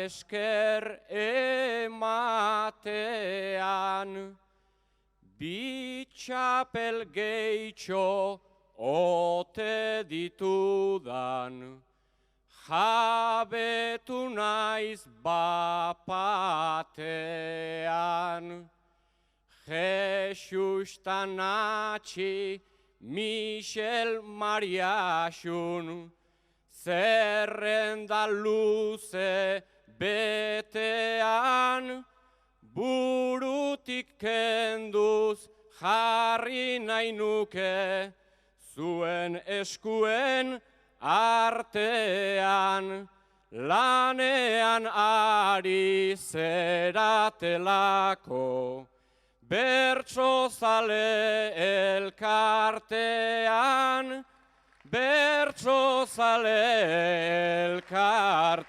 esker ematean, bi txapel gehitxo ote ditudan, jabetu naiz bapatean. Jesus Tanatxi, Michel Mariaxun, zerrenda luze betean, burutik kenduz jarri nahi nuke, zuen eskuen artean, lanean ari zeratelako, bertsozale elkartean, bertsozale elkartean.